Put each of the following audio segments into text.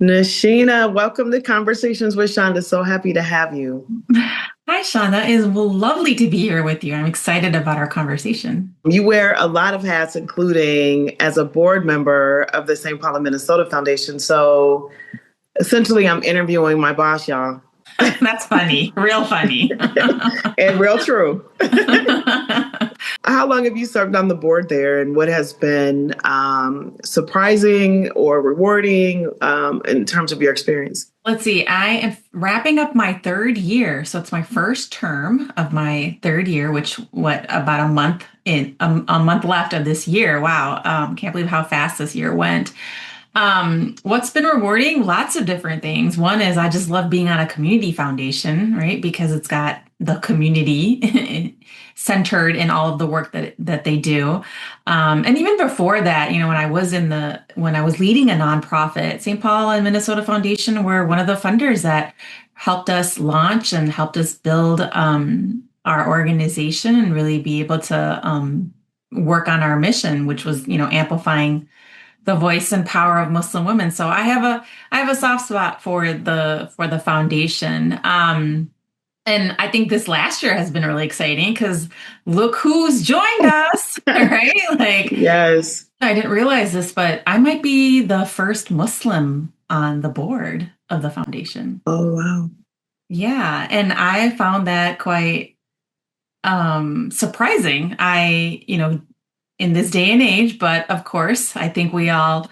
Nausheena, welcome to Conversations with Chanda. So happy to have you. Hi, Shanda. It is lovely to be here with you. I'm excited about our conversation. You wear a lot of hats, including as a board member of the St. Paul, Minnesota Foundation. So essentially, I'm interviewing my boss, y'all. That's funny, real funny. And real true. How long have you served on the board there, and what has been surprising or rewarding in terms of your experience? Let's see, I am wrapping up my third year. So it's my first term of my third year, which about a month left of this year. Wow. Can't believe how fast this year went. What's been rewarding? Lots of different things. One is I just love being on a community foundation, right? Because it's got the community centered in all of the work that they do. And even before that, when I was leading a nonprofit, St. Paul and Minnesota Foundation were one of the funders that helped us launch and helped us build our organization and really be able to work on our mission, which was, amplifying the voice and power of Muslim women. So I have a soft spot for the foundation. And I think this last year has been really exciting because look who's joined us, right? Like, Yes. I didn't realize this, but I might be the first Muslim on the board of the foundation. Oh, wow. Yeah, and I found that quite surprising. In this day and age, but of course, I think we all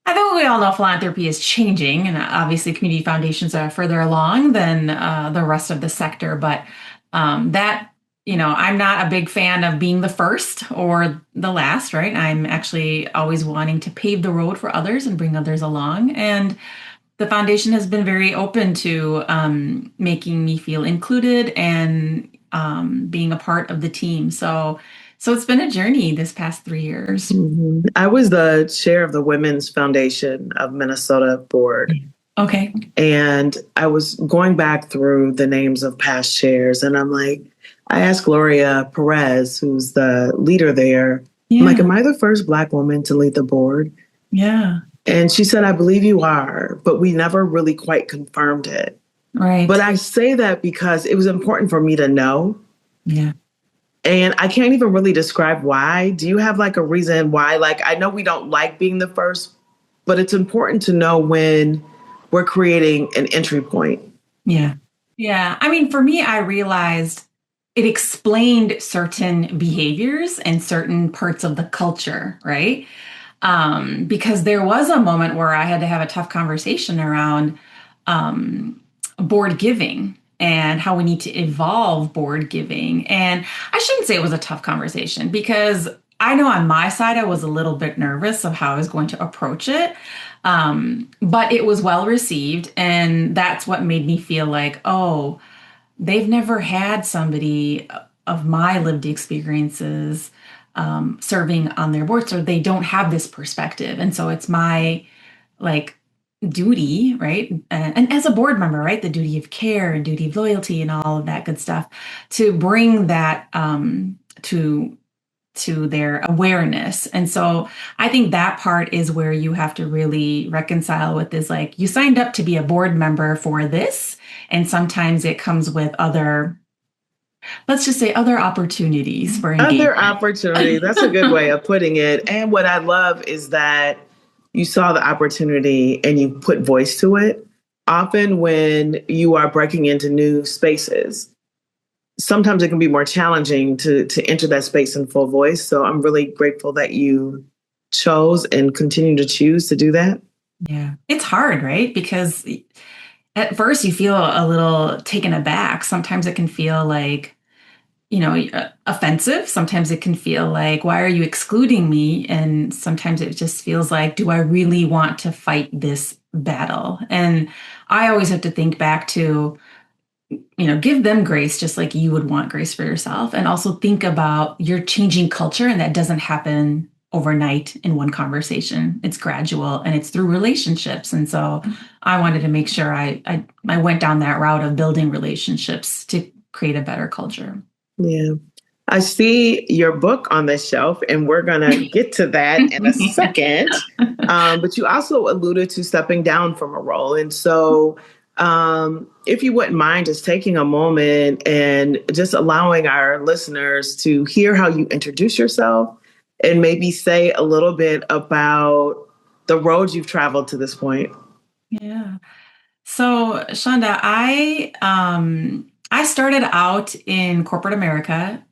know philanthropy is changing, and obviously, community foundations are further along than the rest of the sector. But I'm not a big fan of being the first or the last, right? I'm actually always wanting to pave the road for others and bring others along. And the foundation has been very open to making me feel included and being a part of the team. So it's been a journey this past 3 years. I was the chair of the Women's Foundation of Minnesota board. Okay. And I was going back through the names of past chairs, and I'm like, I asked Gloria Perez, who's the leader there, I'm like, am I the first Black woman to lead the board? Yeah. And she said, I believe you are, but we never really quite confirmed it. Right. But I say that because it was important for me to know. Yeah. And I can't even really describe why. Do you have like a reason why? Like, I know we don't like being the first, but it's important to know when we're creating an entry point. Yeah. Yeah. I mean, for me, I realized it explained certain behaviors and certain parts of the culture, right? Because there was a moment where I had to have a tough conversation around board giving and how we need to evolve board giving. And I shouldn't say it was a tough conversation because I know on my side, I was a little bit nervous of how I was going to approach it. But it was well received. And that's what made me feel like, oh, they've never had somebody of my lived experiences serving on their board. So they don't have this perspective. And so it's my like duty, right? And as a board member, right? The duty of care and duty of loyalty and all of that good stuff to bring that to their awareness. And so I think that part is where you have to really reconcile with is like you signed up to be a board member for this. And sometimes it comes with let's just say other opportunities for engagement. Other opportunity. That's a good way of putting it. And what I love is that you saw the opportunity and you put voice to it. Often when you are breaking into new spaces, sometimes it can be more challenging to enter that space in full voice. So I'm really grateful that you chose and continue to choose to do that. Yeah. It's hard, right? Because at first you feel a little taken aback. Sometimes it can feel like, offensive. Sometimes it can feel like, why are you excluding me? And sometimes it just feels like, do I really want to fight this battle? And I always have to think back to, give them grace just like you would want grace for yourself. And also think about you're changing culture and that doesn't happen overnight in one conversation. It's gradual and it's through relationships. And so I wanted to make sure I went down that route of building relationships to create a better culture. Yeah. I see your book on the shelf, and we're going to get to that in a second. But you also alluded to stepping down from a role. And so, if you wouldn't mind just taking a moment and just allowing our listeners to hear how you introduce yourself and maybe say a little bit about the road you've traveled to this point. Yeah. So, Chanda, I started out in corporate America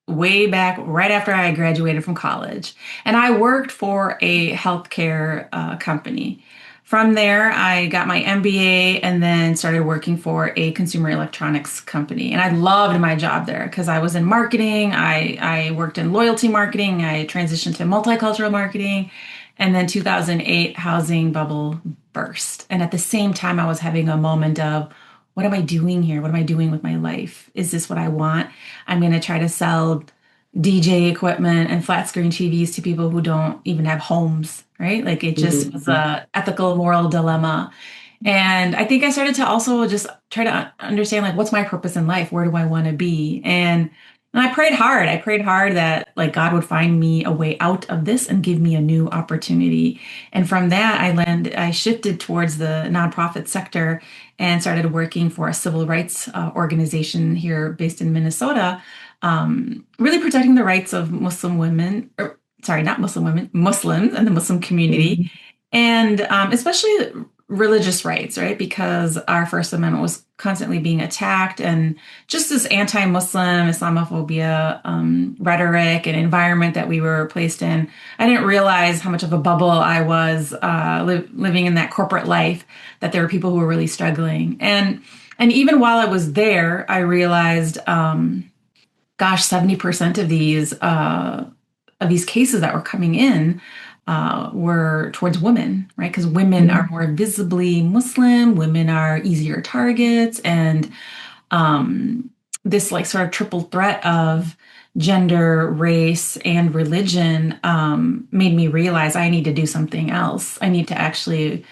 way back right after I graduated from college, and I worked for a healthcare company. From there, I got my MBA and then started working for a consumer electronics company. And I loved my job there because I was in marketing. I worked in loyalty marketing. I transitioned to multicultural marketing. And then 2008 housing bubble burst. And at the same time, I was having a moment of, what am I doing here? What am I doing with my life? Is this what I want? I'm going to try to sell DJ equipment and flat screen TVs to people who don't even have homes, right? Like it just was Mhm. a ethical, moral dilemma. And I think I started to also just try to understand like what's my purpose in life? Where do I want to be? And I prayed hard. I prayed hard that like God would find me a way out of this and give me a new opportunity. And from that, I shifted towards the nonprofit sector and started working for a civil rights organization here based in Minnesota, really protecting the rights of Muslim women, or sorry, not Muslim women, Muslims and the Muslim community, Mhm. and especially religious rights, right? Because our First Amendment was constantly being attacked, and just this anti-Muslim Islamophobia rhetoric and environment that we were placed in. I didn't realize how much of a bubble I was living in that corporate life, that there were people who were really struggling. And even while I was there, I realized, gosh, 70% of these cases that were coming in were towards women, right? Because women are more visibly Muslim, women are easier targets, and this like sort of triple threat of gender, race, and religion made me realize I need to do something else. I need to actually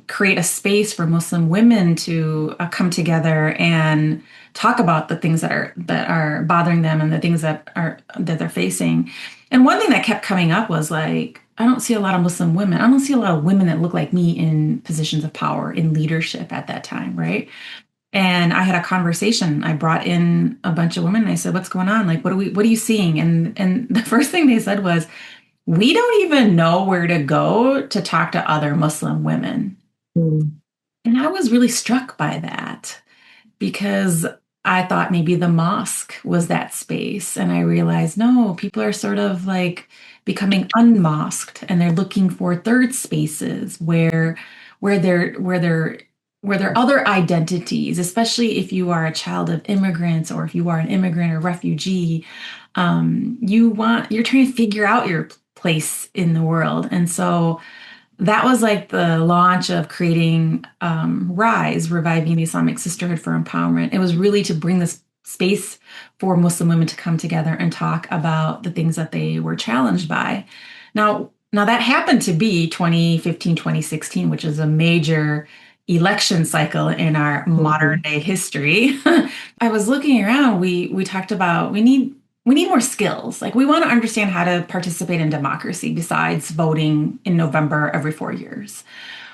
create a space for Muslim women to come together and talk about the things that are bothering them and the things that they're facing. And one thing that kept coming up was like, I don't see a lot of Muslim women. I don't see a lot of women that look like me in positions of power, in leadership at that time, right? And I had a conversation. I brought in a bunch of women and I said, "What's going on? Like, what are you seeing?" And the first thing they said was, "We don't even know where to go to talk to other Muslim women." Mhm. And I was really struck by that because I thought maybe the mosque was that space. And I realized, no, people are sort of like becoming unmosqued and they're looking for third spaces where they're where they're where there are other identities, especially if you are a child of immigrants or if you are an immigrant or refugee. You're trying to figure out your place in the world. And so that was like the launch of creating Rise, Reviving the Islamic Sisterhood for Empowerment. It was really to bring this space for Muslim women to come together and talk about the things that they were challenged by. Now that happened to be 2015, 2016, which is a major election cycle in our modern Mhm. day history. I was looking around, we talked about we need more skills. Like we want to understand how to participate in democracy besides voting in November every 4 years.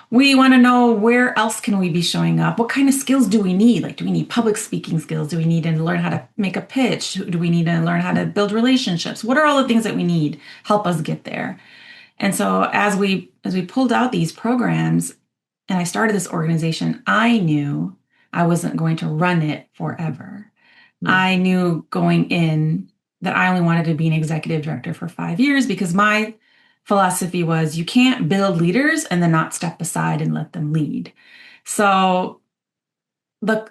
We want to know where else can we be showing up? What kind of skills do we need? Like, do we need public speaking skills? Do we need to learn how to make a pitch? Do we need to learn how to build relationships? What are all the things that we need? Help us get there. And so as we pulled out these programs and I started this organization, I knew I wasn't going to run it forever. I knew going in that I only wanted to be an executive director for 5 years because my philosophy was you can't build leaders and then not step aside and let them lead. So the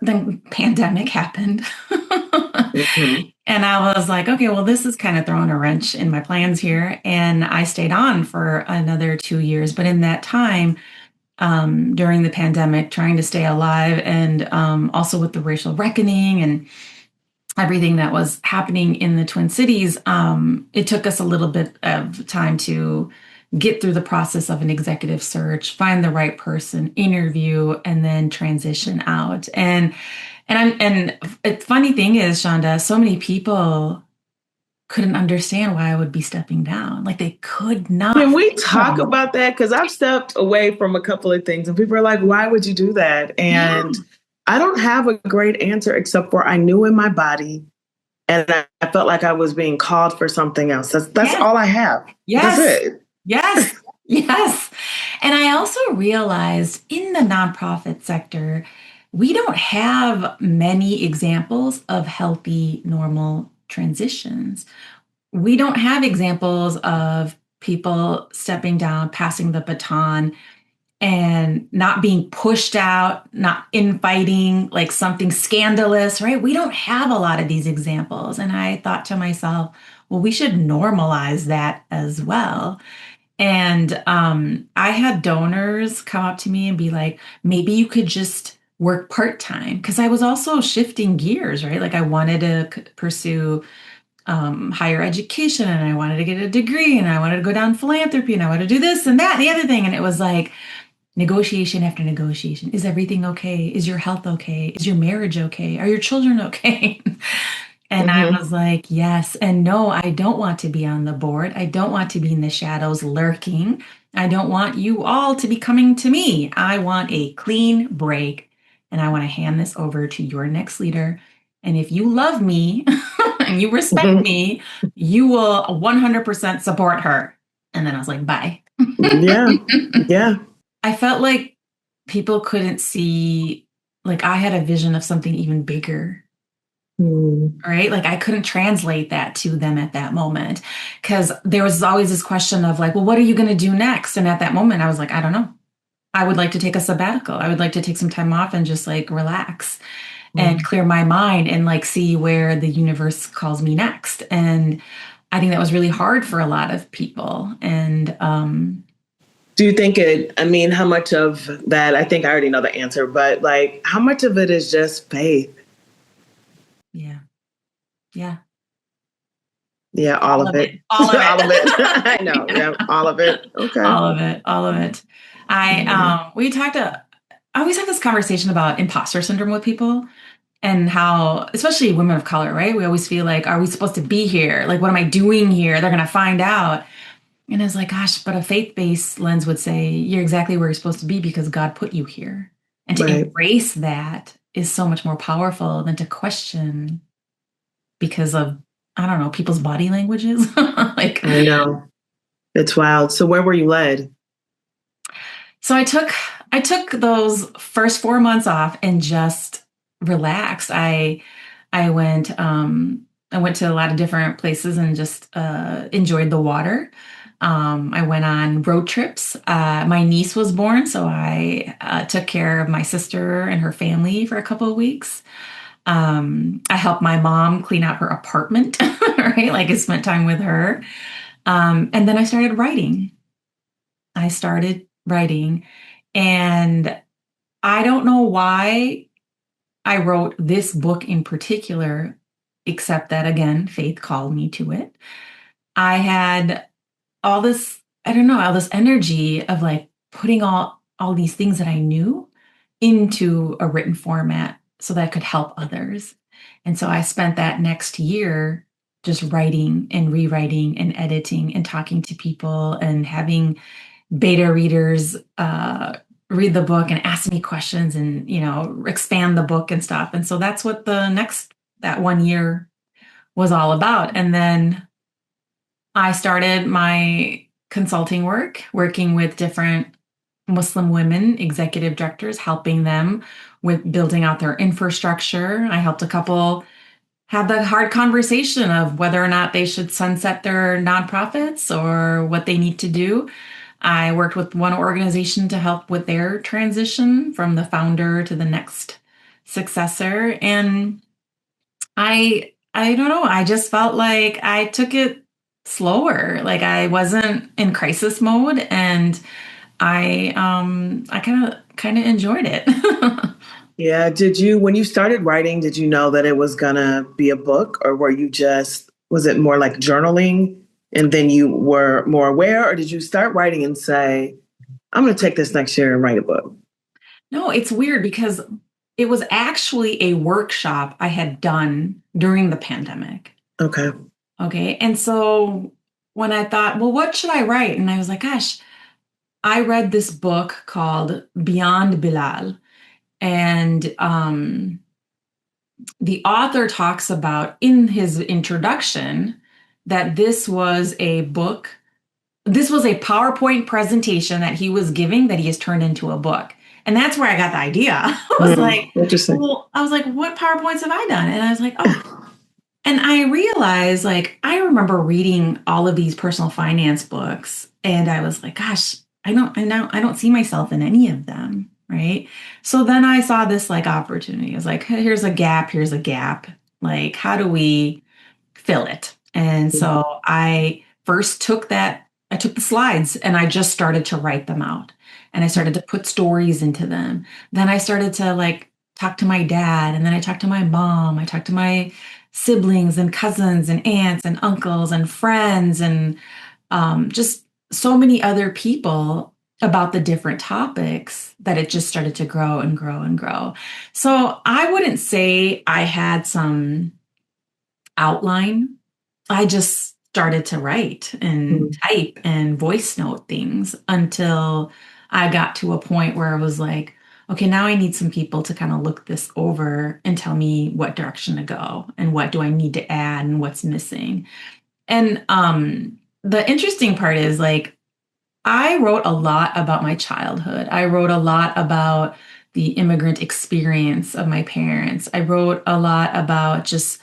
pandemic happened. Mhm. And I was like, okay, well, this is kind of throwing a wrench in my plans here. And I stayed on for another 2 years. But in that time, during the pandemic, trying to stay alive and also with the racial reckoning and everything that was happening in the Twin Cities, it took us a little bit of time to get through the process of an executive search, find the right person, interview, and then transition out. And the funny thing is, Shonda, so many people couldn't understand why I would be stepping down. Like they could not Can we talk fathom. about that? Because I've stepped away from a couple of things and people are like, why would you do that? Yeah. And I don't have a great answer except for I knew in my body and I felt like I was being called for something else. That's Yes. all I have. That's Yes. it. Yes. Yes. And I also realized in the nonprofit sector, we don't have many examples of healthy, normal transitions. We don't have examples of people stepping down, passing the baton, and not being pushed out, not infighting, like something scandalous, right? We don't have a lot of these examples. And I thought to myself, well, we should normalize that as well. And I had donors come up to me and be like, maybe you could just work part time. Because I was also shifting gears, right? Like I wanted to pursue higher education and I wanted to get a degree and I wanted to go down philanthropy and I wanted to do this and that and the other thing. And it was like, negotiation after negotiation. Is everything okay? Is your health okay? Is your marriage okay? Are your children okay? And I Mm-hmm. was like, yes and no, I don't want to be on the board. I don't want to be in the shadows lurking. I don't want you all to be coming to me. I want a clean break and I want to hand this over to your next leader. And if you love me and you respect Mm-hmm. me, you will 100% support her. And then I was like, bye. Yeah. Yeah. I felt like people couldn't see, like I had a vision of something even bigger, Mm. right? Like I couldn't translate that to them at that moment because there was always this question of like, well, what are you going to do next? And at that moment, I was like, I don't know. I would like to take a sabbatical. I would like to take some time off and just like relax and Mm. clear my mind and like see where the universe calls me next. And I think that was really hard for a lot of people. And Do you think I mean, how much of that, I think I already know the answer, but like, how much of it is just faith? yeah, yeah, Yeah, all all of of it, it. all of All of it. it. I know. Yeah, all of it. Okay. All of it, all of it. Mm. We talked I always have this conversation about imposter syndrome with people and how, especially women of color, right? We always feel like, are we supposed to be here? Like, what am I doing here? They're going to find out. And it's like, gosh, but a faith-based lens would say you're exactly where you're supposed to be because God put you here. And to Right. embrace that is so much more powerful than to question because of, I don't know, people's body languages. Like, I know. It's wild. So where were you led? so I took those first 4 months off and just relaxed. I went I went to a lot of different places and just enjoyed the water. I went on road trips. My niece was born, so I took care of my sister and her family for a couple of weeks. I helped my mom clean out her apartment, right? Like I spent time with her. And then I started writing. I started writing, and I don't know why I wrote this book in particular, except that again, faith called me to it. I had all this, I don't know, all this energy of like putting all these things that I knew into a written format so that I could help others. And so I spent that next year just writing and rewriting and editing and talking to people and having beta readers read the book and ask me questions and expand the book and stuff. And so that's what that 1 year was all about. And then I started my consulting work, working with different Muslim women executive directors, helping them with building out their infrastructure. I helped a couple have the hard conversation of whether or not they should sunset their nonprofits or what they need to do. I worked with one organization to help with their transition from the founder to the next successor. And I don't know, I just felt like I took it slower. Like I wasn't in crisis mode and I kind of enjoyed it. Yeah. When you started writing, did you know that it was gonna be a book, or was it more like journaling and then you were more aware, or did you start writing and say, I'm gonna take this next year and write a book? No, it's weird because it was actually a workshop I had done during the pandemic. Okay. Okay. And so when I thought, well, what should I write? And I was like, gosh, I read this book called Beyond Bilal. And the author talks about in his introduction that this was a book, this was a PowerPoint presentation that he was giving that he has turned into a book. And that's where I got the idea. I was like, Interesting. well, I was like, what PowerPoints have I done? And I was like, oh, and I realized, like, I remember reading all of these personal finance books, and I was like, gosh, I don't see myself in any of them, right? So then I saw this like opportunity. I was like, hey, here's a gap, here's a gap. Like, how do we fill it? And so I first I took the slides and I just started to write them out. And I started to put stories into them. Then I started to like talk to my dad, and then I talked to my mom. I talked to my siblings and cousins and aunts and uncles and friends and just so many other people about the different topics that it just started to grow and grow and grow. So I wouldn't say I had some outline. I just started to write and Mhm. type and voice note things until I got to a point where I was like, okay, now I need some people to kind of look this over and tell me what direction to go and what do I need to add and what's missing. And the interesting part is like I wrote a lot about my childhood. I wrote a lot about the immigrant experience of my parents. I wrote a lot about just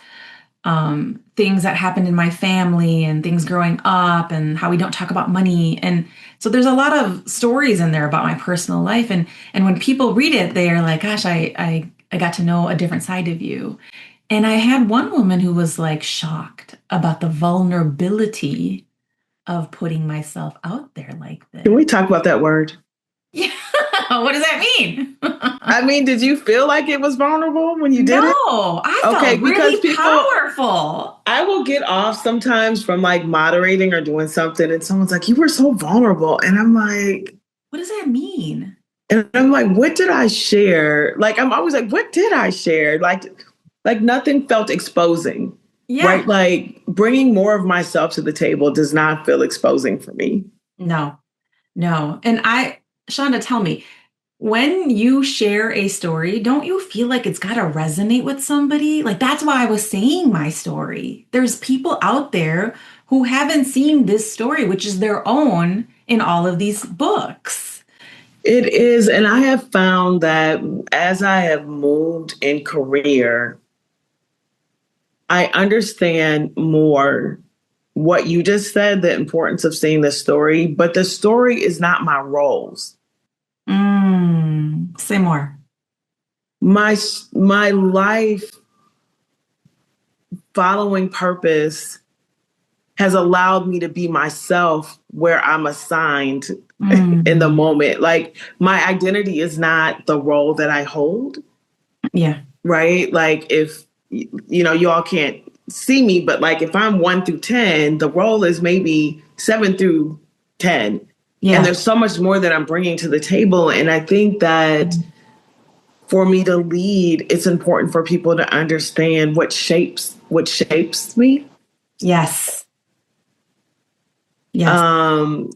things that happened in my family and things growing up and how we don't talk about money. And so there's a lot of stories in there about my personal life. And when people read it, they are like, gosh, I got to know a different side of you. And I had one woman who was like shocked about the vulnerability of putting myself out there like Can this. we talk about that word? Yeah. What does that mean? I mean, did you feel like it was vulnerable when you did it? No, I Okay, felt because really people, powerful. I will get off sometimes from like moderating or doing something, and someone's like, "You were so vulnerable," What does that mean? and I'm like, "What did I share?" Like, I'm always like, "What did I share?" Like nothing felt exposing, right? Yeah. Like bringing more of myself to the table does not feel exposing for me. No, no. And Shonda, tell me, when you share a story, don't you feel like it's got to resonate with somebody? Like that's why I was saying my story. There's people out there who haven't seen this story, which is their own in all of these books. It is, and I have found that as I have moved in career, I understand more what you just said, the importance of seeing the story, but the story is not my roles. Say more. My life following purpose has allowed me to be myself where I'm assigned in the Mm, moment. Like my identity is not the role that I hold, yeah, right? Like if you all can't see me, but like if I'm 1 through 10, the role is maybe 7 through 10. And yeah, there's so much more that I'm bringing to the table. And I think that for me to lead, it's important for people to understand what shapes me, yes, yes,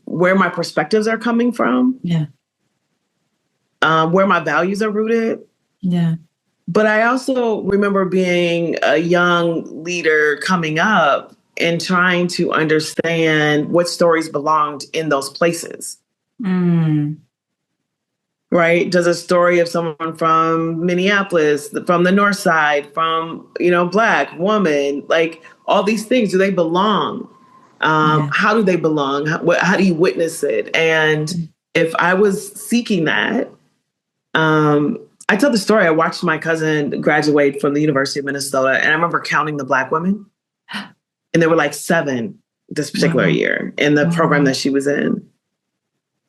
where my perspectives are coming from, yeah, where my values are rooted. yeah. But I also remember being a young leader coming up and trying to understand what stories belonged in those places. Mm, Right? Does a story of someone from Minneapolis, from the North Side, from, Black woman, like all these things, do they belong? yeah. How do they belong? How do you witness it? And if I was seeking that, I tell the story. I watched my cousin graduate from the University of Minnesota, and I remember counting the Black women, and there were like 7 this particular Wow. year in the program Wow. that she was in.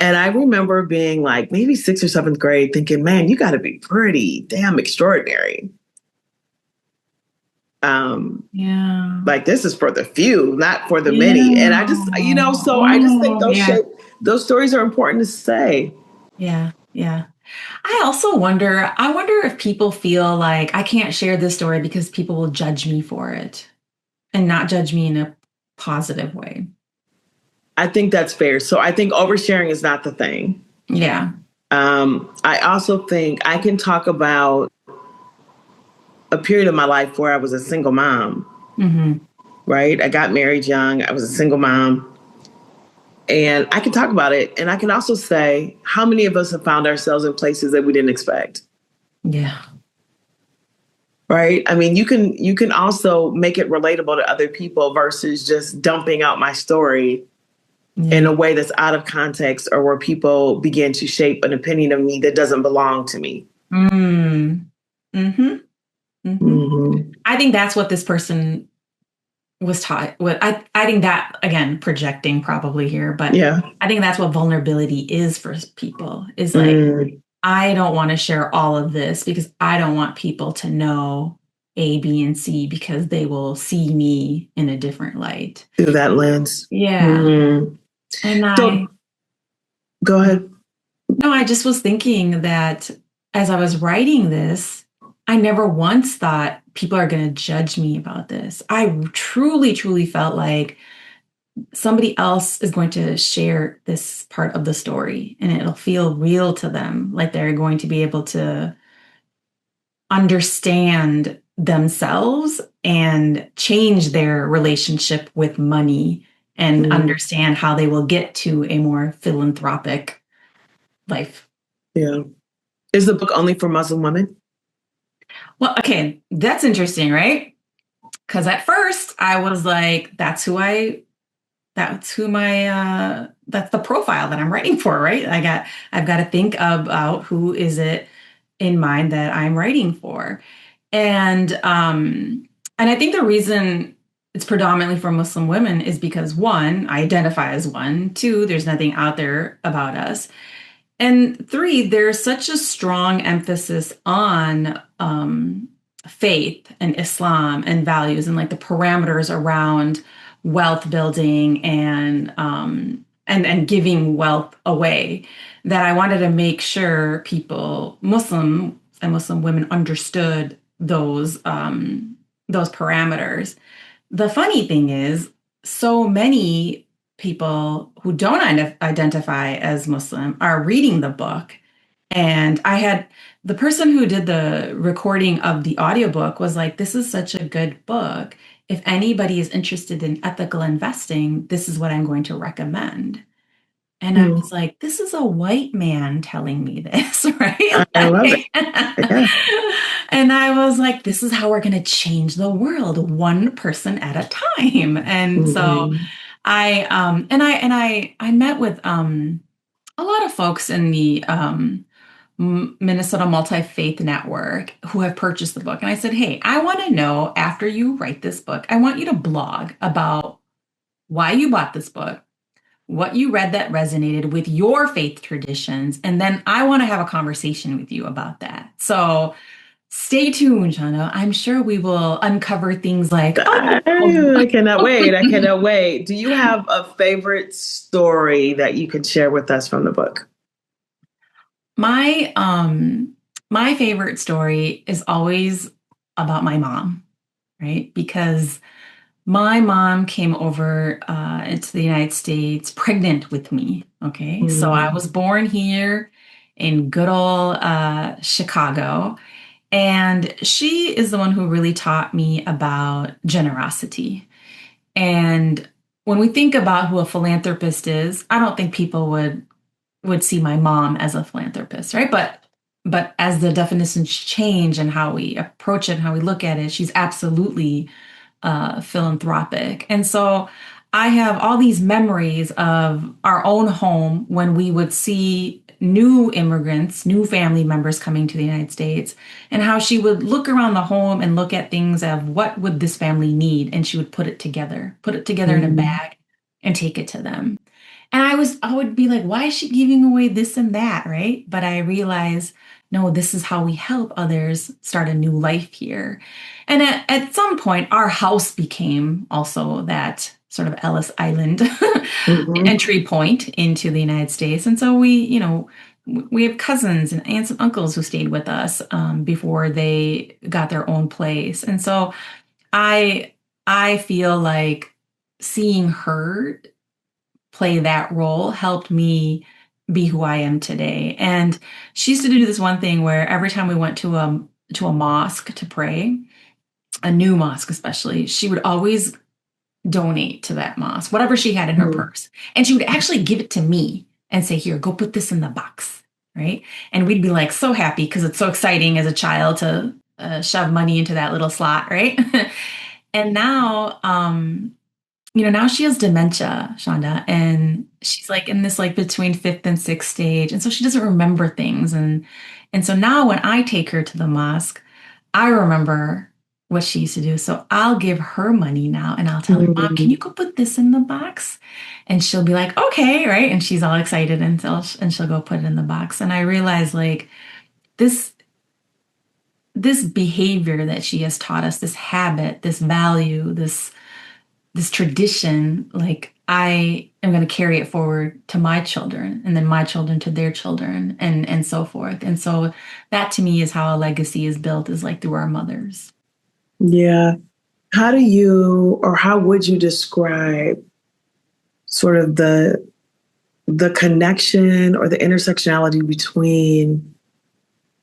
And I remember being like maybe 6th or 7th grade thinking, man, you got to be pretty damn extraordinary. Yeah. Like this is for the few, not for the many. And I Yeah. just, so I just think Oh, yeah. those stories are important to say. Yeah. Yeah. I wonder if people feel like I can't share this story because people will judge me for it and not judge me in a positive way. I think that's fair. So I think oversharing is not the thing. Yeah. I also think I can talk about a period of my life where I was a single mom, Mm-hmm. right? I got married young. I was a single mom. And I can talk about it. And I can also say how many of us have found ourselves in places that we didn't expect. Yeah. Right. I mean, you can also make it relatable to other people versus just dumping out my story in Yeah. a way that's out of context or where people begin to shape an opinion of me that doesn't belong to me. Mm. Mm-hmm. Mm-hmm. Mm-hmm. I think that's what this person was taught. I think that, again, projecting probably here, but Yeah. I think that's what vulnerability is for people, is like, Mm. I don't want to share all of this because I don't want people to know A, B, and C because they will see me in a different light. Through that lens. Yeah. Mm. And So go ahead. no, I just was thinking that as I was writing this, I never once thought people are going to judge me about this. I truly, truly felt like somebody else is going to share this part of the story and it'll feel real to them, like they're going to be able to understand themselves and change their relationship with money and understand how they will get to a more philanthropic life. Yeah. Is the book only for Muslim women? Well, okay, that's interesting, right? Because at first I was like, that's the profile that I'm writing for, right? I've got to think about who is it in mind that I'm writing for. And I think the reason it's predominantly for Muslim women is because one, I identify as one, two, there's nothing out there about us. And three, there's such a strong emphasis on faith and Islam and values and like the parameters around wealth building and giving wealth away that I wanted to make sure people, Muslim and Muslim women, understood those parameters. The funny thing is, so many people who don't identify as Muslim are reading the book. And I had the person who did the recording of the audiobook was like, this is such a good book. If anybody is interested in ethical investing, this is what I'm going to recommend. And I was like, this is a white man telling me this, right? I love it. Yeah. And I was like, this is how we're going to change the world one person at a time. And so I met with a lot of folks in the Minnesota Multi-Faith Network who have purchased the book. And I said, hey, I want to know after you write this book, I want you to blog about why you bought this book, what you read that resonated with your faith traditions, and then I want to have a conversation with you about that. So stay tuned, Chanda. I'm sure we will uncover things like, I cannot wait. I cannot wait. Do you have a favorite story that you could share with us from the book? My favorite story is always about my mom, right? Because my mom came over into the United States pregnant with me. Okay. So I was born here in good old Chicago. And she is the one who really taught me about generosity. And when we think about who a philanthropist is, I don't think people would see my mom as a philanthropist, right? But as the definitions change and how we approach it and how we look at it, she's absolutely philanthropic. And so I have all these memories of our own home when we would see new immigrants, new family members coming to the United States, and how she would look around the home and look at things of what would this family need, and she would put it together in a bag and take it to them. And I would be like, why is she giving away this and that, right? But I realized, no, this is how we help others start a new life here. And at some point, our house became also that sort of Ellis Island entry point into the United States. And so we have cousins and aunts and uncles who stayed with us before they got their own place. And so I feel like seeing her play that role helped me be who I am today. And she used to do this one thing where every time we went to a mosque to pray, a new mosque especially, she would always donate to that mosque, whatever she had in her Mm. purse. And she would actually give it to me and say, "Here, go put this in the box." Right. And we'd be like so happy because it's so exciting as a child to shove money into that little slot. Right. And now, now she has dementia, Chanda, and she's like in this like between fifth and sixth stage. And so she doesn't remember things. And so now when I take her to the mosque, I remember what she used to do. So I'll give her money now and I'll tell her, "Mom, can you Mm. go put this in the box?" And she'll be like, "Okay," right? And she's all excited and she'll go put it in the box. And I realize like this this behavior that she has taught us, this habit, this value, this tradition, like I am going to carry it forward to my children and then my children to their children and so forth. And so that to me is how a legacy is built, is like through our mothers. Yeah. How do you, or how would you describe sort of the connection or the intersectionality between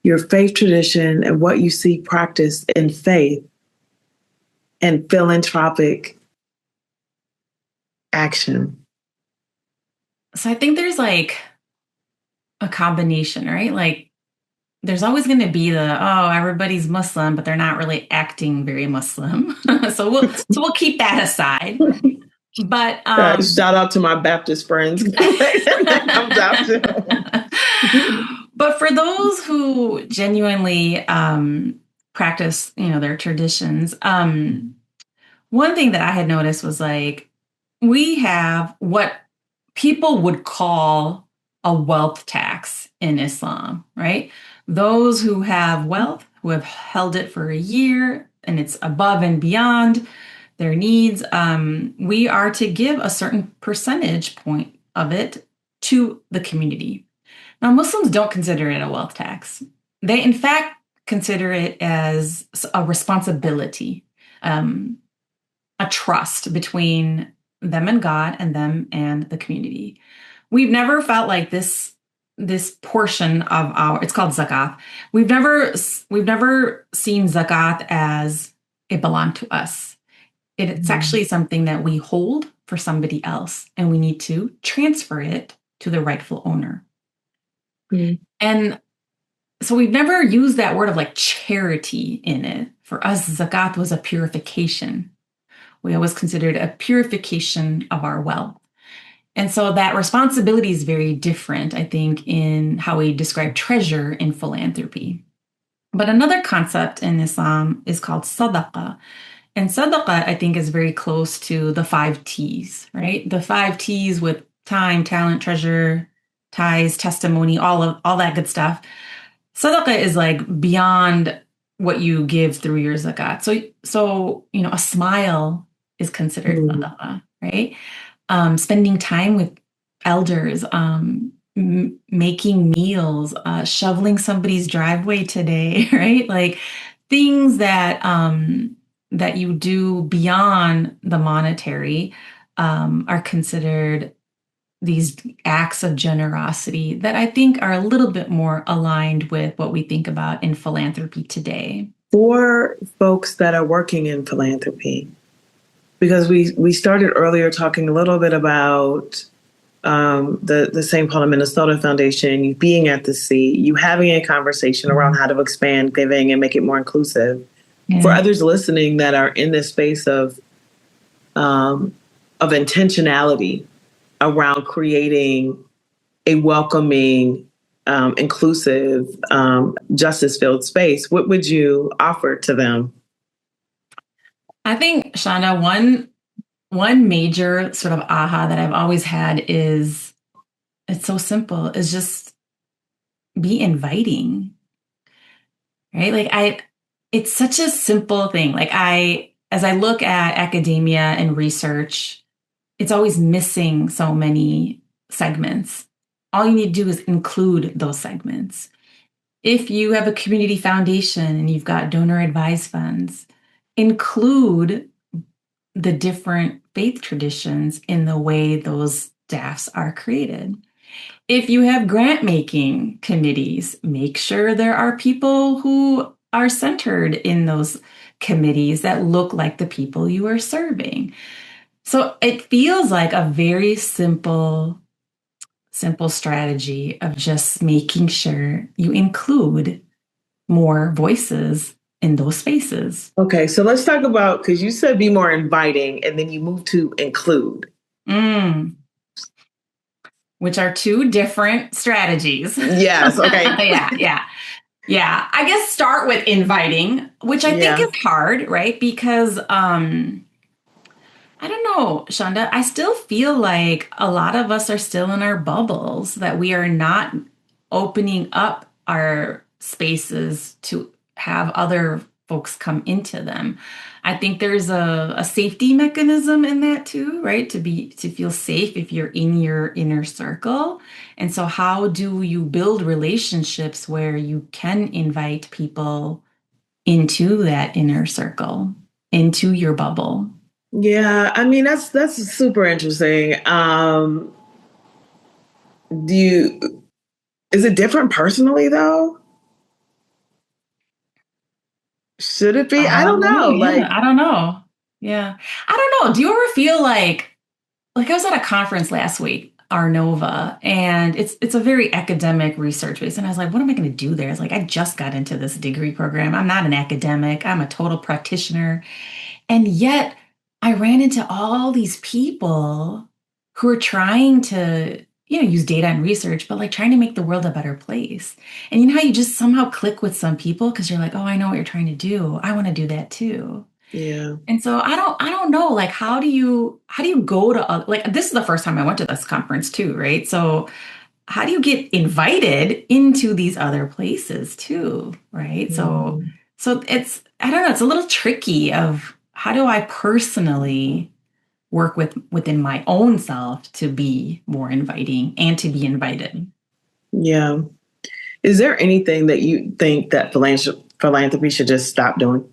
your faith tradition and what you see practiced in faith and philanthropic action? So I think there's like a combination, right? Like there's always going to be the, oh, everybody's Muslim, but they're not really acting very Muslim. So we'll keep that aside. But Shout out to my Baptist friends. That comes out to. but for those who genuinely practice, their traditions, one thing that I had noticed was like we have what people would call a wealth tax in Islam, right? Those who have wealth, who have held it for a year and it's above and beyond their needs, we are to give a certain percentage point of it to the community. Now, Muslims don't consider it a wealth tax. They, in fact, consider it as a responsibility, um, a trust between them and God and them and the community. We've never felt like this portion of our, it's called zakat. We've never seen zakat as it belonged to us. It's actually something that we hold for somebody else and we need to transfer it to the rightful owner. Mm. And so we've never used that word of like charity in it. For us, zakat was a purification. We always considered a purification of our wealth. And so that responsibility is very different, I think, in how we describe treasure in philanthropy. But another concept in Islam is called sadaqah. And sadaqah, I think, is very close to the five T's, right? The five T's with time, talent, treasure, ties, testimony, all that good stuff. Sadaqah is like beyond what you give through your zakat. So a smile is considered sadaqah, right? Spending time with elders, making meals, shoveling somebody's driveway today, right? Like things that you do beyond the monetary are considered these acts of generosity that I think are a little bit more aligned with what we think about in philanthropy today. For folks that are working in philanthropy, because we started earlier talking a little bit about the St. Paul and Minnesota Foundation, you being at the seat, you having a conversation around how to expand giving and make it more inclusive. Yeah. For others listening that are in this space of intentionality around creating a welcoming, inclusive, justice-filled space, what would you offer to them? I think, Chanda, one major sort of aha that I've always had is it's so simple, is just be inviting, right? It's such a simple thing. As I look at academia and research, it's always missing so many segments. All you need to do is include those segments. If you have a community foundation and you've got donor advised funds, include the different faith traditions in the way those staffs are created. If you have grant making committees, make sure there are people who are centered in those committees that look like the people you are serving. So it feels like a very simple strategy of just making sure you include more voices in those spaces. Okay, so let's talk about, because you said be more inviting and then you move to include. Which are two different strategies. Yes, okay. Yeah. I guess start with inviting, which I think is hard, right? Because I don't know, Chanda, I still feel like a lot of us are still in our bubbles, that we are not opening up our spaces to have other folks come into them. I think there's a safety mechanism in that too, right? To feel safe if you're in your inner circle. And so how do you build relationships where you can invite people into that inner circle, into your bubble? Yeah, I mean that's super interesting. Do you is it different personally though? Should it be? I don't know. Yeah, I don't know. Yeah. I don't know. Do you ever feel like I was at a conference last week, Arnova, and it's a very academic research base. And I was like, what am I going to do there? It's like I just got into this degree program. I'm not an academic. I'm a total practitioner. And yet I ran into all these people who are trying to, use data and research, but like trying to make the world a better place. And you know how you just somehow click with some people because you're like, oh, I know what you're trying to do. I want to do that too. Yeah. And so I don't know, like how do you go to like this is the first time I went to this conference too, right? So how do you get invited into these other places too, right? So it's I don't know, it's a little tricky of how do I personally work within my own self to be more inviting and to be invited. Yeah. Is there anything that you think that philanthropy should just stop doing?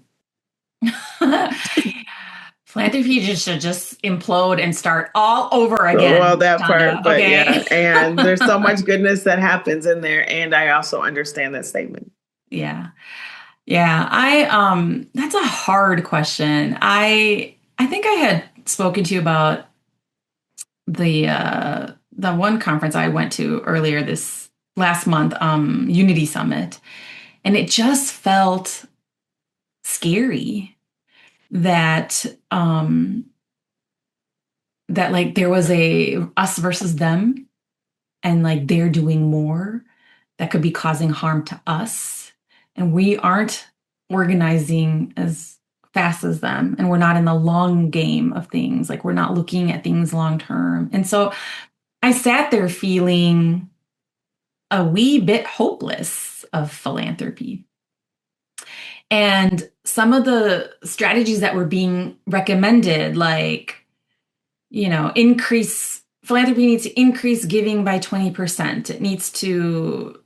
Philanthropy should just implode and start all over again. Well, that Chanda, part, but okay? yeah. And there's so much goodness that happens in there. And I also understand that statement. Yeah. Yeah. I that's a hard question. I think I had spoken to you about the one conference I went to earlier this last month, Unity Summit, and it just felt scary that that like there was a us versus them, and like they're doing more that could be causing harm to us, and we aren't organizing as fast as them, and we're not in the long game of things, like we're not looking at things long term. And so I sat there feeling a wee bit hopeless of philanthropy. And some of the strategies that were being recommended, like, increase philanthropy needs to increase giving by 20%. It needs to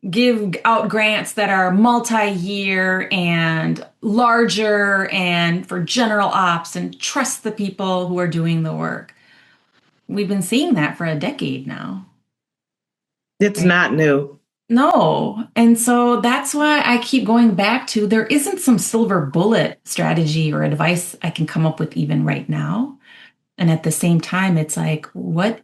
give out grants that are multi-year and larger and for general ops and trust the people who are doing the work. We've been seeing that for a decade now. It's not new. No. And so that's why I keep going back to there isn't some silver bullet strategy or advice I can come up with even right now. And at the same time, it's like, what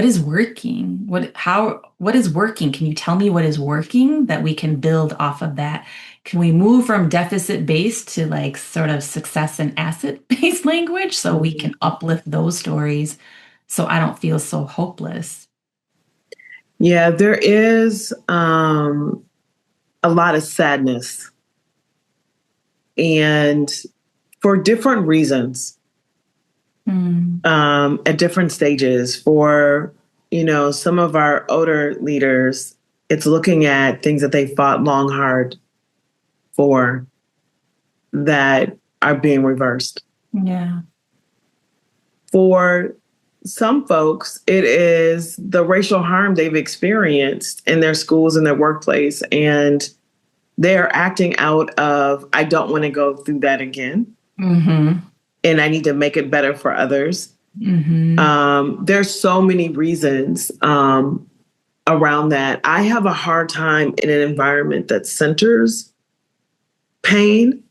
is working? What is working? Can you tell me what is working that we can build off of that? Can we move from deficit based to like sort of success and asset based language so we can uplift those stories so I don't feel so hopeless? Yeah, there is a lot of sadness, and for different reasons, at different stages. For, some of our older leaders, it's looking at things that they fought long, hard for that are being reversed. Yeah. For some folks, it is the racial harm they've experienced in their schools and their workplace. And they're acting out of, I don't want to go through that again. Mm-hmm. and I need to make it better for others. There's so many reasons around that. I have a hard time in an environment that centers pain,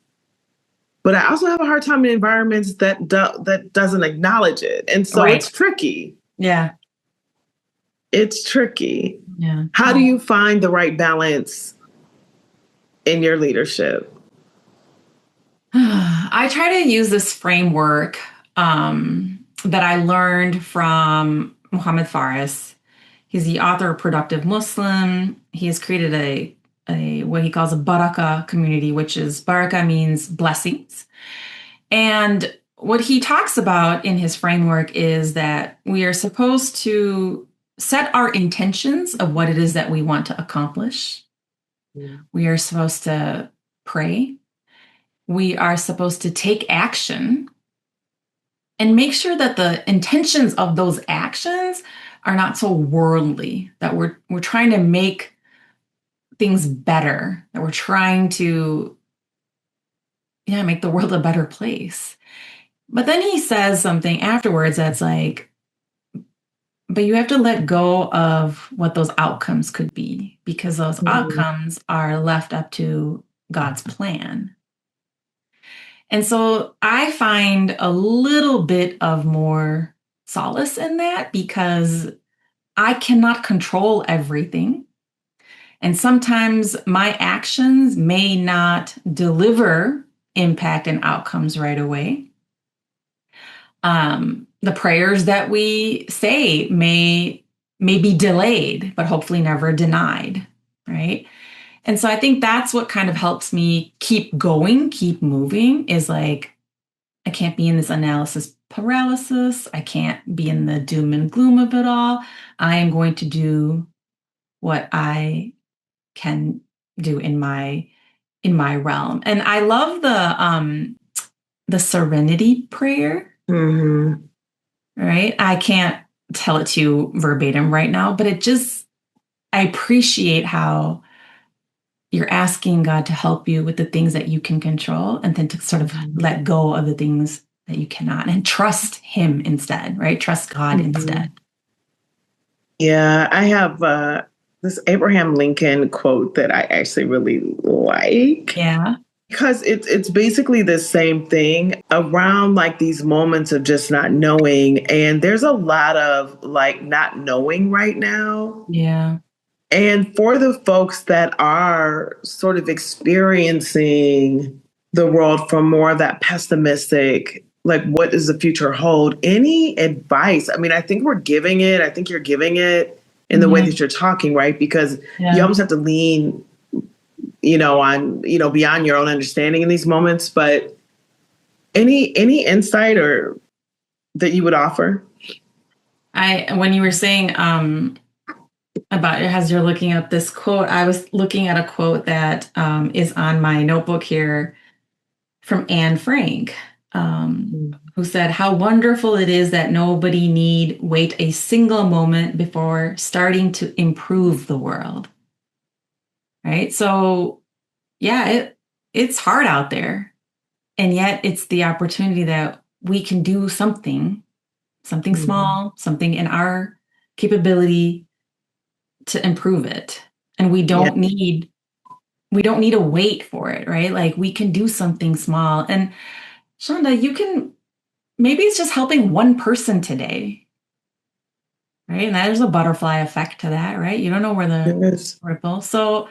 but I also have a hard time in environments that that doesn't acknowledge it, and so Right. it's tricky. Yeah. It's tricky. Yeah. How do you find the right balance in your leadership? I try to use this framework that I learned from Muhammad Faris. He's the author of Productive Muslim. He has created a what he calls a baraka community, which is baraka means blessings. And what he talks about in his framework is that we are supposed to set our intentions of what it is that we want to accomplish. We are supposed to pray. We are supposed to take action and make sure that the intentions of those actions are not so worldly, that we're trying to make things better, that we're trying to make the world a better place. But then he says something afterwards that's like, but you have to let go of what those outcomes could be, because those outcomes are left up to God's plan. And so I find a little bit of more solace in that, because I cannot control everything. And sometimes my actions may not deliver impact and outcomes right away. The prayers that we say may be delayed, but hopefully never denied, right? And so I think that's what kind of helps me keep going, keep moving, is like, I can't be in this analysis paralysis. I can't be in the doom and gloom of it all. I am going to do what I can do in my realm. And I love the serenity prayer. Right? I can't tell it to you verbatim right now, but I appreciate how you're asking God to help you with the things that you can control, and then to sort of let go of the things that you cannot, and trust Him instead, right? Trust God instead. Yeah, I have this Abraham Lincoln quote that I actually really like. Yeah. Because it's basically the same thing around like these moments of just not knowing. And there's a lot of like not knowing right now. Yeah. And for the folks that are sort of experiencing the world from more of that pessimistic, like what does the future hold? Any advice? I mean, I think we're giving it. I think you're giving it in the way that you're talking, right? Because you almost have to lean on, beyond your own understanding in these moments, but any insight or that you would offer? When you were saying about as you're looking up this quote, I was looking at a quote that is on my notebook here from Anne Frank, who said, "How wonderful it is that nobody need wait a single moment before starting to improve the world." Right? So, yeah, it's hard out there. And yet it's the opportunity that we can do something small, something in our capability to improve it. And we don't need to wait for it, right? Like, we can do something small. And Chanda, maybe it's just helping one person today. Right? And there's a butterfly effect to that, right? You don't know where the ripple. So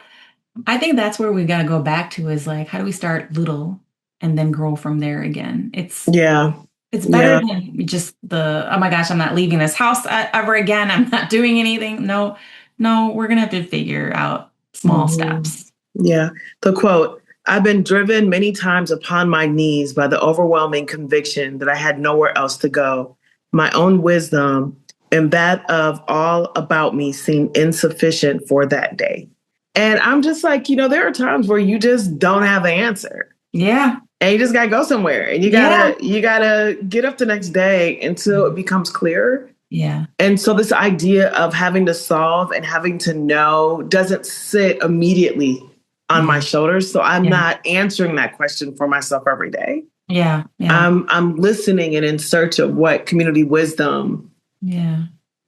I think that's where we got to go back to, is like, how do we start little and then grow from there again? It's better than just oh my gosh, I'm not leaving this house ever again. I'm not doing anything. No, we're going to have to figure out small steps. Yeah. The quote, "I've been driven many times upon my knees by the overwhelming conviction that I had nowhere else to go. My own wisdom and that of all about me seemed insufficient for that day." And I'm just like, there are times where you just don't have the answer. Yeah. And you just gotta go somewhere, and you gotta get up the next day until it becomes clearer. Yeah. And so this idea of having to solve and having to know doesn't sit immediately on my shoulders. So I'm not answering that question for myself every day. Yeah, yeah, I'm listening and in search of what community wisdom, yeah.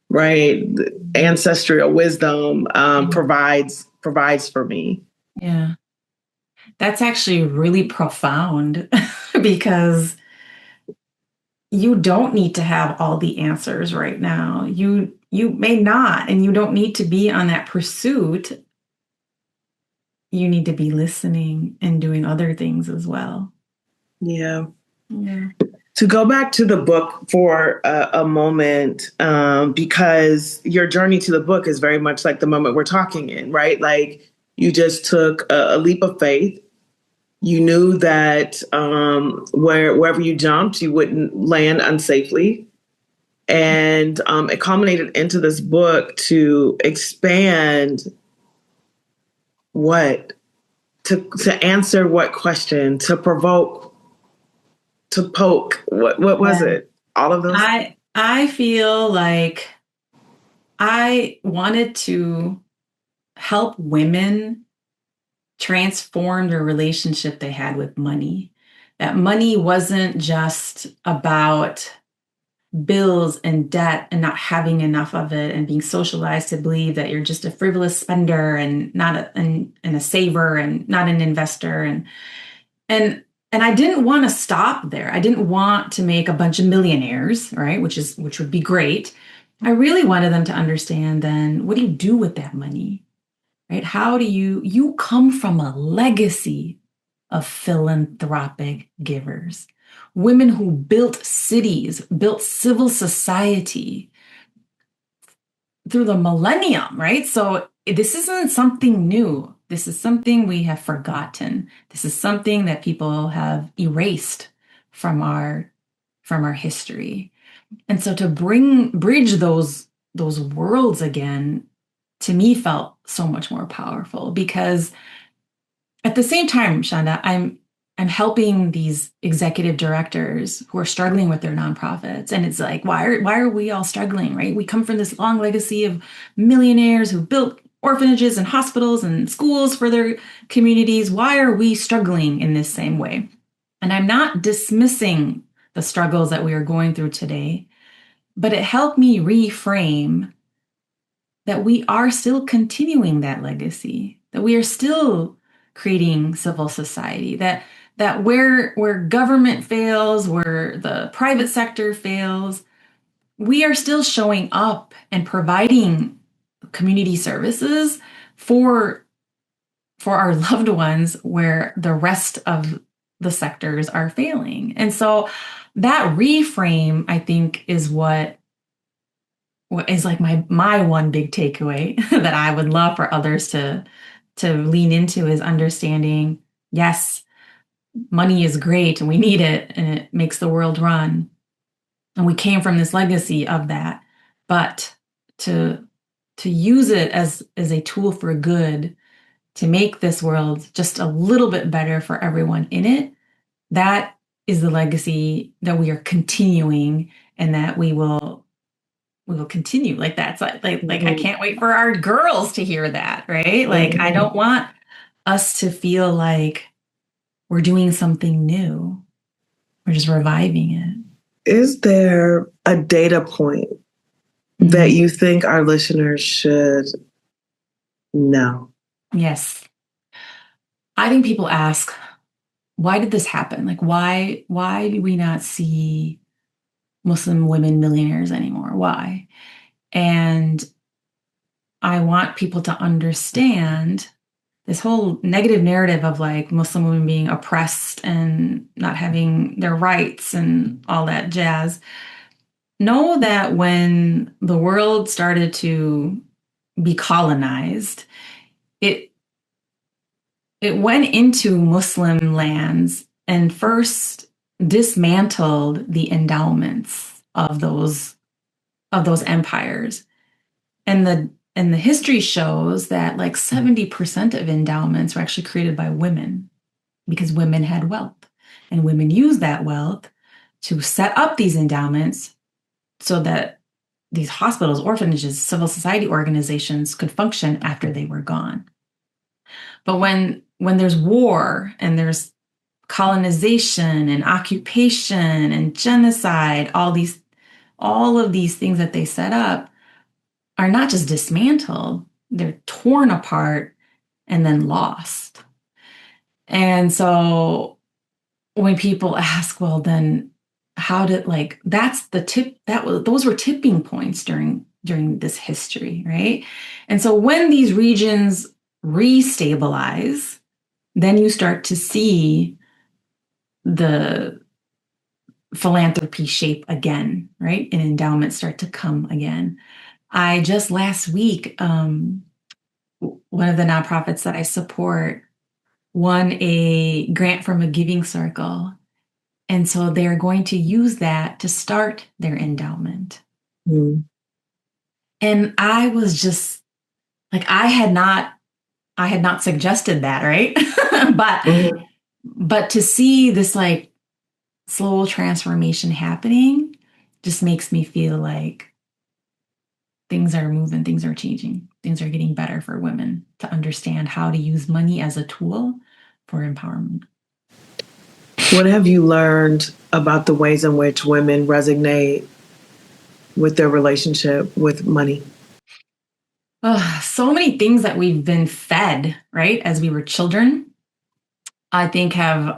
right, ancestral wisdom Yeah. provides for me. Yeah. That's actually really profound because you don't need to have all the answers right now. You may not, and you don't need to be on that pursuit. You need to be listening and doing other things as well. Yeah. Yeah. To go back to the book for a moment, because your journey to the book is very much like the moment we're talking in, right? Like you just took a leap of faith. You knew that wherever you jumped, you wouldn't land unsafely. And it culminated into this book to expand what, to answer what question, to provoke, to poke. What was Yeah. it? All of those. I feel like I wanted to help women transform the relationship they had with money. That money wasn't just about bills and debt and not having enough of it and being socialized to believe that you're just a frivolous spender and not and a saver and not an investor and and I didn't want to stop there. I didn't want to make a bunch of millionaires, right? Which would be great. I really wanted them to understand then what do you do with that money? Right? How do you come from a legacy of philanthropic givers, women who built cities, built civil society through the millennium, right? So this isn't something new. This is something we have forgotten. This is something that people have erased from our history. And so to bridge those worlds again to me felt so much more powerful because at the same time, Chanda, I'm helping these executive directors who are struggling with their nonprofits. And it's like, why are we all struggling, right? We come from this long legacy of millionaires who built orphanages and hospitals and schools for their communities. Why are we struggling in this same way? And I'm not dismissing the struggles that we are going through today, but it helped me reframe that we are still continuing that legacy, that we are still creating civil society, that where government fails, where the private sector fails, we are still showing up and providing community services for for our loved ones where the rest of the sectors are failing. And so that reframe, I think, is what is like my one big takeaway that I would love for others to lean into is understanding, yes, money is great and we need it and it makes the world run. And we came from this legacy of that. But to to use it as a tool for good to make this world just a little bit better for everyone in it, that is the legacy that we are continuing and that we will continue like that. So like I Mhm. can't wait for our girls to hear that, right? Like I Mhm. don't want us to feel like we're doing something new. We're just reviving it. Is there a data point that Mhm. you think our listeners should know? Yes. I think people ask, why did this happen? Like why do we not see Muslim women millionaires anymore? Why? And I want people to understand this whole negative narrative of like Muslim women being oppressed and not having their rights and all that jazz. Know that when the world started to be colonized, it it went into Muslim lands and first dismantled the endowments of those empires. And the history shows that like 70% of endowments were actually created by women because women had wealth and women used that wealth to set up these endowments so that these hospitals, orphanages, civil society organizations could function after they were gone. But when there's war and there's colonization and occupation and genocide, all of these things that they set up are not just dismantled, they're torn apart and then lost. And so when people ask, well, then how did, like, that's the tip, those were tipping points during this history, right? And so when these regions restabilize, then you start to see the philanthropy shape again, right? And endowments start to come again. I just last week, one of the nonprofits that I support won a grant from a giving circle. And so they're going to use that to start their endowment. Mm. And I was just like, I had not suggested that, right? But to see this like slow transformation happening just makes me feel like things are moving, things are changing, things are getting better for women to understand how to use money as a tool for empowerment. What have you learned about the ways in which women resonate with their relationship with money? So many things that we've been fed, right, as we were children, I think have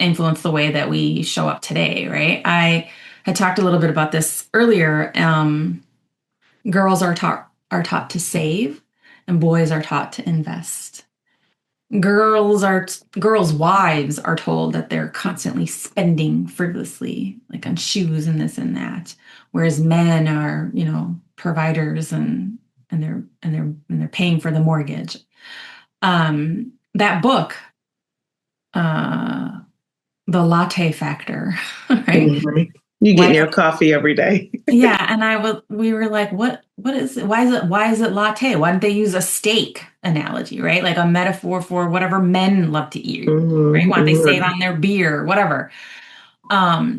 influenced the way that we show up today, right? I had talked a little bit about this earlier. Girls are taught to save, and boys are taught to invest. Girls' wives are told that they're constantly spending frivolously, like on shoes and this and that, whereas men are, providers and they're paying for the mortgage. That book, The Latte Factor, right? Mm-hmm. You get your coffee every day. Yeah, and we were like, what is it? Why is it latte? Why didn't they use a steak analogy, right? Like a metaphor for whatever men love to eat, right? Why don't they say it on their beer, whatever?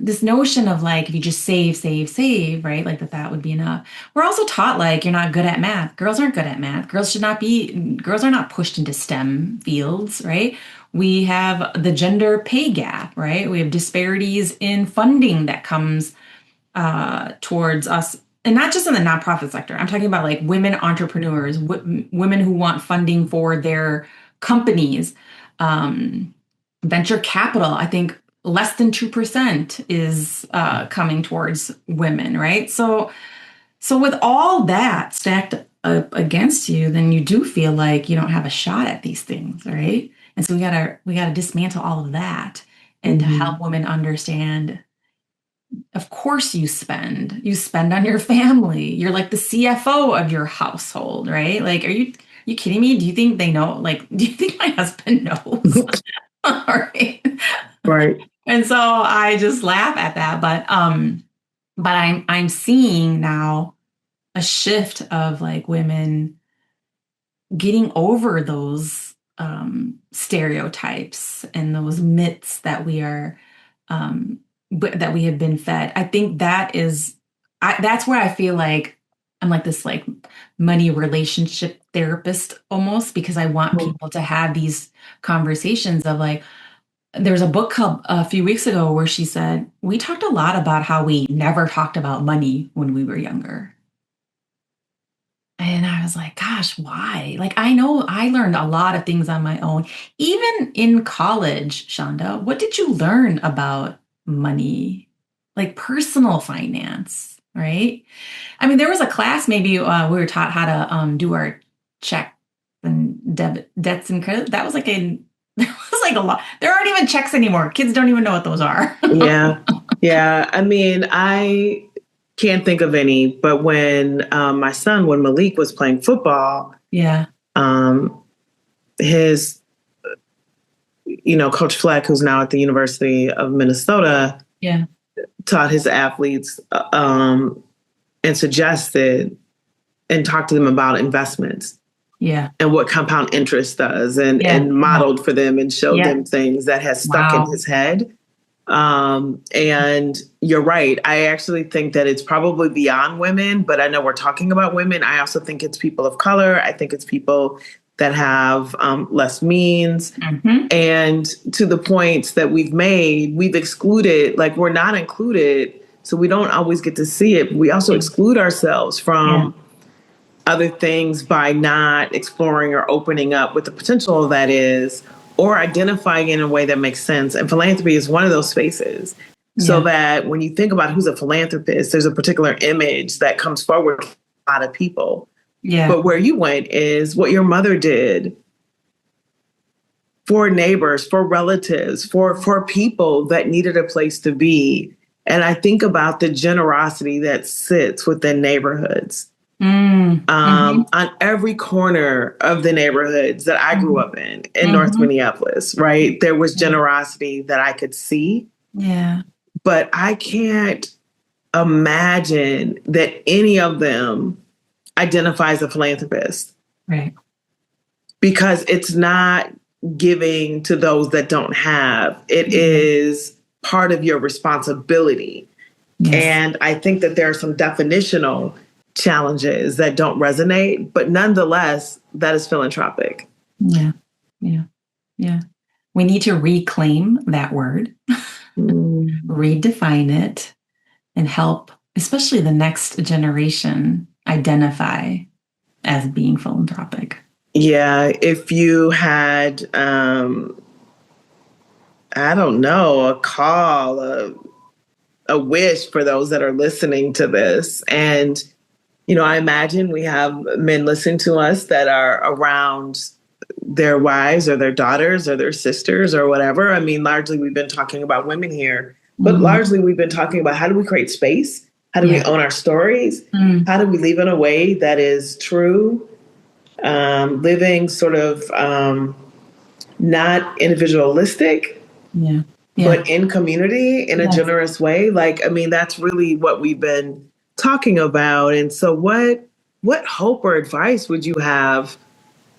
This notion of like, if you just save, right? Like that would be enough. We're also taught like you're not good at math. Girls aren't good at math. Girls are not pushed into STEM fields, right? We have the gender pay gap, right? We have disparities in funding that comes towards us, and not just in the nonprofit sector. I'm talking about like women entrepreneurs, women who want funding for their companies, venture capital. I think less than 2% is coming towards women, right? So with all that stacked up against you, then you do feel like you don't have a shot at these things, right? And so we gotta dismantle all of that and to help women understand. Of course you spend on your family. You're like the CFO of your household, right? Like, are you kidding me? Do you think they know? Like, do you think my husband knows? All right. Right. And so I just laugh at that. But I'm seeing now a shift of like women getting over those stereotypes and those myths that we are that we have been fed. I think that's where I feel like I'm like this like money relationship therapist almost, because I want people to have these conversations of like, there's a book called a few weeks ago where she said, we talked a lot about how we never talked about money when we were younger. And I was like, gosh, why? Like, I know I learned a lot of things on my own. Even in college, Chanda, what did you learn about money? Like personal finance, right? I mean, there was a class maybe we were taught how to do our check and debts and credit. That was like that was like a lot. There aren't even checks anymore. Kids don't even know what those are. Yeah. Yeah. I mean, I can't think of any, but when my son, when Malik was playing football, yeah, his, Coach Fleck, who's now at the University of Minnesota, yeah, taught his athletes and suggested and talked to them about investments. Yeah. And what compound interest does and modeled for them and showed them things that has stuck in his head. And you're right. I actually think that it's probably beyond women, but I know we're talking about women. I also think it's people of color. I think it's people that have less means. Mm-hmm. And to the points that we've made, we've excluded, like we're not included. So we don't always get to see it. We also exclude ourselves Yeah. from other things by not exploring or opening up what the potential of that is, or identifying in a way that makes sense. And philanthropy is one of those spaces. So Yeah. that when you think about who's a philanthropist, there's a particular image that comes forward for a lot of people. Yeah. But where you went is what your mother did for neighbors, for relatives, for people that needed a place to be. And I think about the generosity that sits within neighborhoods. Mm-hmm. On every corner of the neighborhoods that I grew up in North Mm-hmm. Minneapolis, right? There was generosity that I could see, Yeah. but I can't imagine that any of them identifies a philanthropist Right. because it's not giving to those that don't have. It is part of your responsibility. Yes. And I think that there are some definitional challenges that don't resonate, but nonetheless, that is philanthropic. Yeah. Yeah. Yeah. We need to reclaim that word, redefine it, and help, especially the next generation, identify as being philanthropic. Yeah, if you had, I don't know, a call, a wish for those that are listening to this. And, you know, I imagine we have men listening to us that are around their wives or their daughters or their sisters or whatever. I mean, largely we've been talking about women here, but largely we've been talking about how do we create space? How do we own our stories? How do we live in a way that is true? Living sort of not individualistic, but in community in a generous way. Like, I mean, that's really what we've been talking about. And so what hope or advice would you have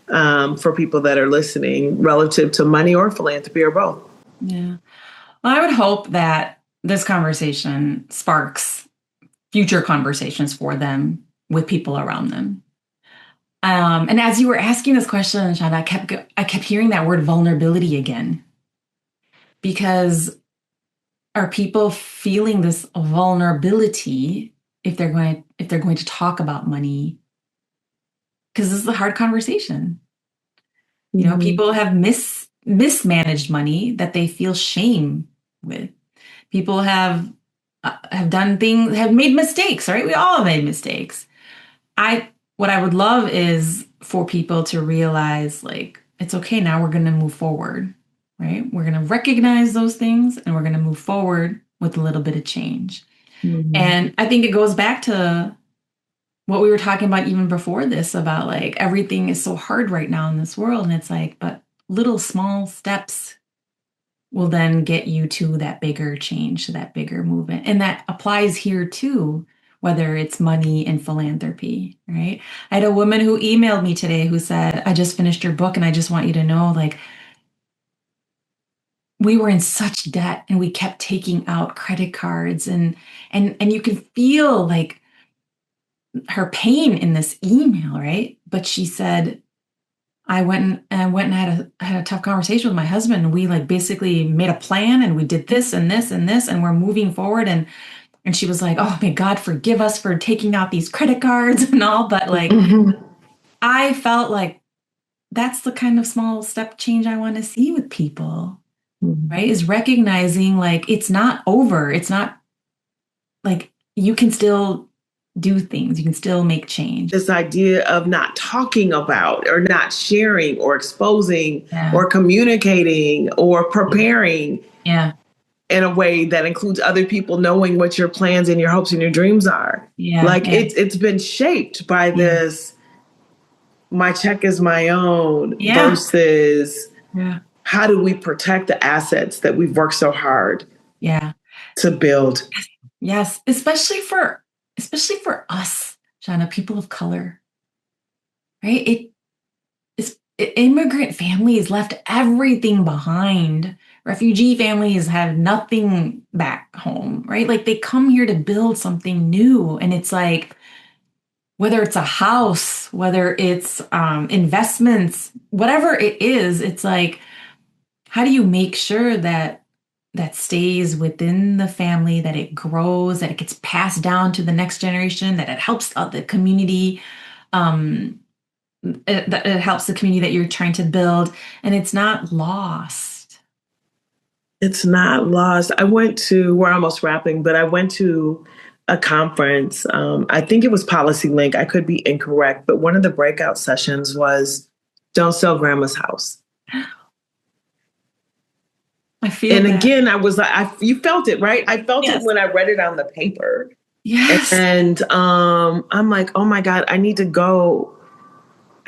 for people that are listening relative to money or philanthropy or both? Yeah. Well, I would hope that this conversation sparks future conversations for them with people around them. And as you were asking this question, Chanda, I kept hearing that word vulnerability again. Because are people feeling this vulnerability if they're going to talk about money? Because this is a hard conversation. You know, people have mismanaged money that they feel shame with. People have done things, have made mistakes, right? We all have made mistakes. What I would love is for people to realize, like, it's okay, now we're going to move forward, right? We're going to recognize those things and we're going to move forward with a little bit of change. And I think it goes back to what we were talking about even before this, about like everything is so hard right now in this world. And it's like, but little small steps will then get you to that bigger change, to that bigger movement. And that applies here too, whether it's money and philanthropy, right? I had a woman who emailed me today who said, I just finished your book and I just want you to know, like, we were in such debt and we kept taking out credit cards and you can feel like her pain in this email, right? But she said, I went and had a tough conversation with my husband. And we like basically made a plan and we did this and this and this and we're moving forward. And she was like, oh, may God forgive us for taking out these credit cards and all. But like, I felt like that's the kind of small step change I want to see with people, right? Is recognizing like it's not over. It's not like you can still do things. You can still make change. This idea of not talking about or not sharing or exposing or communicating or preparing in a way that includes other people knowing what your plans and your hopes and your dreams are. It's been shaped by this, my check is my own versus how do we protect the assets that we've worked so hard to build? Yes, especially for us, Chanda, people of color, right? Immigrant families left everything behind. Refugee families have nothing back home, right? Like they come here to build something new. And it's like, whether it's a house, whether it's investments, whatever it is, it's like, how do you make sure that that stays within the family, that it grows, that it gets passed down to the next generation, that it helps the community, um, that it helps the community that you're trying to build, and it's not lost. It's not lost. We're almost wrapping, but I went to a conference. I think it was Policy Link. I could be incorrect, but one of the breakout sessions was Don't Sell Grandma's House. I feel And that. again, I was like, you felt it, right? I felt it Yes. when I read it on the paper. Yes. And I'm like, oh my God, I need to go.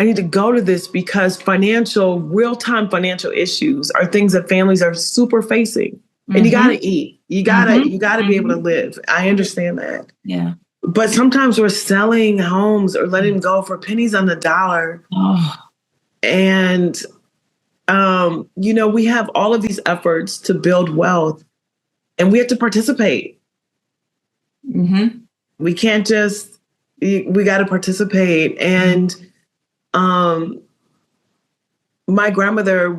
I need to go to this because real-time financial issues are things that families are super facing. And you got Mm-hmm. to eat. You Mm-hmm. got to be able to Mm-hmm. live. I understand that. Yeah. But sometimes we're selling homes or letting them go for pennies on the dollar. Oh. And we have all of these efforts to build wealth and we have to participate. Mm-hmm. We can't just we got to participate. And um my grandmother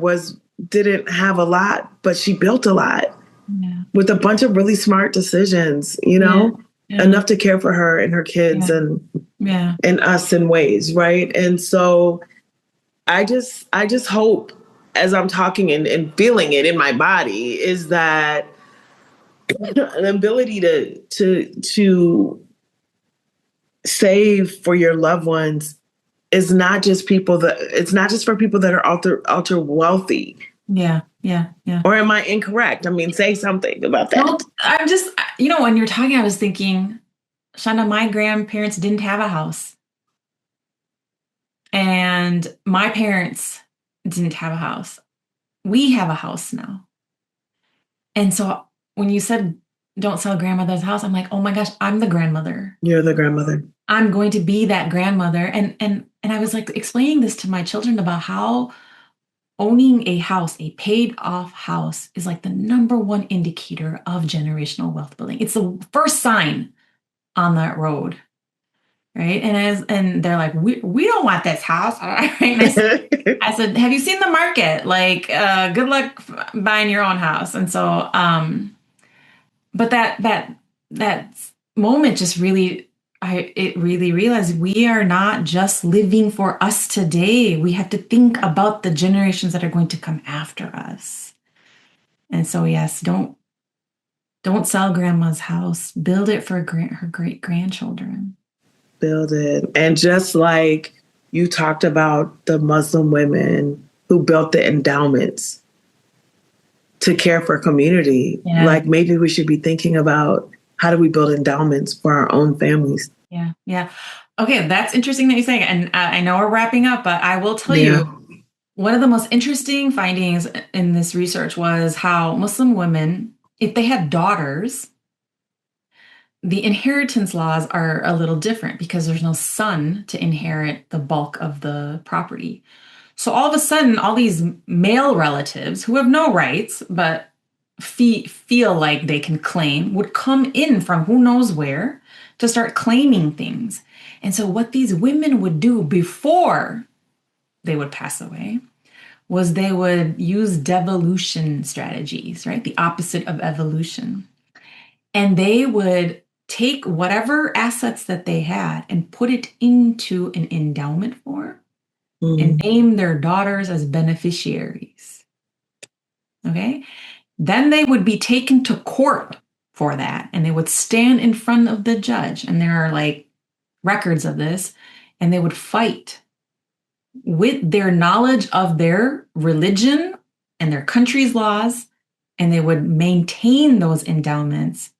didn't have a lot, but she built a lot Yeah. with a bunch of really smart decisions, Yeah. Yeah. enough to care for her and her kids Yeah. Yeah. and us in ways, right? And so I just hope as I'm talking and feeling it in my body is that an ability to save for your loved ones is not just it's not just for people that are ultra wealthy. Yeah. Yeah. Yeah. Or am I incorrect? I mean, say something about No, that. I'm just, when you're talking, I was thinking, Shonda, my grandparents didn't have a house. And my parents didn't have a house. We have a house now. And so when you said don't sell grandmother's house, I'm like, oh my gosh, I'm the grandmother. You're the grandmother. I'm going to be that grandmother. And I was like explaining this to my children about how owning a house, a paid off house, is like the number one indicator of generational wealth building. It's the first sign on that road. Right. And they're like, we don't want this house. Right? And I said, have you seen the market? Like, good luck buying your own house. And so, but that moment just really, it really realized we are not just living for us today. We have to think about the generations that are going to come after us. And so, yes, don't sell grandma's house. Build it for her great grandchildren. Build it. And just like you talked about the Muslim women who built the endowments to care for community, like maybe we should be thinking about how do we build endowments for our own families? Yeah. Yeah. Okay. That's interesting that you're saying. And I know we're wrapping up, but I will tell you one of the most interesting findings in this research was how Muslim women, if they had daughters, the inheritance laws are a little different because there's no son to inherit the bulk of the property. So all of a sudden, all these male relatives who have no rights but feel like they can claim would come in from who knows where to start claiming things. And so what these women would do before they would pass away was they would use devolution strategies, right? The opposite of evolution. And they would take whatever assets that they had and put it into an endowment form and name their daughters as beneficiaries. Okay. Then they would be taken to court for that and they would stand in front of the judge. And there are like records of this, and they would fight with their knowledge of their religion and their country's laws, and they would maintain those endowments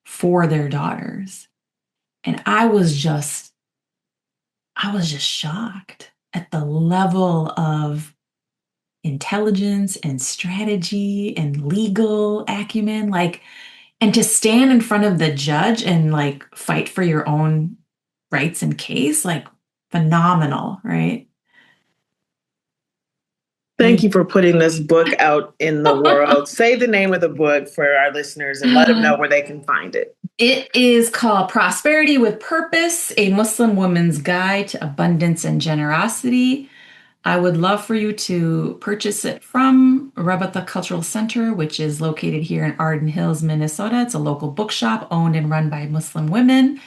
for their daughters. And I was just shocked at the level of intelligence and strategy and legal acumen, like, and to stand in front of the judge and like fight for your own rights and case, like phenomenal, right? Thank you for putting this book out in the world. Say the name of the book for our listeners and let them know where they can find it. It is called Prosperity with Purpose, a Muslim Woman's Guide to Abundance and Generosity. I would love for you to purchase it from Rabata Cultural Center, which is located here in Arden Hills, Minnesota. It's a local bookshop owned and run by Muslim women.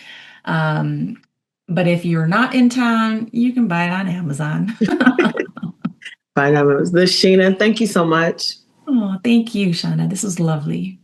But if you're not in town, you can buy it on Amazon. Nausheena, thank you so much. Oh, thank you, Chanda. This was lovely.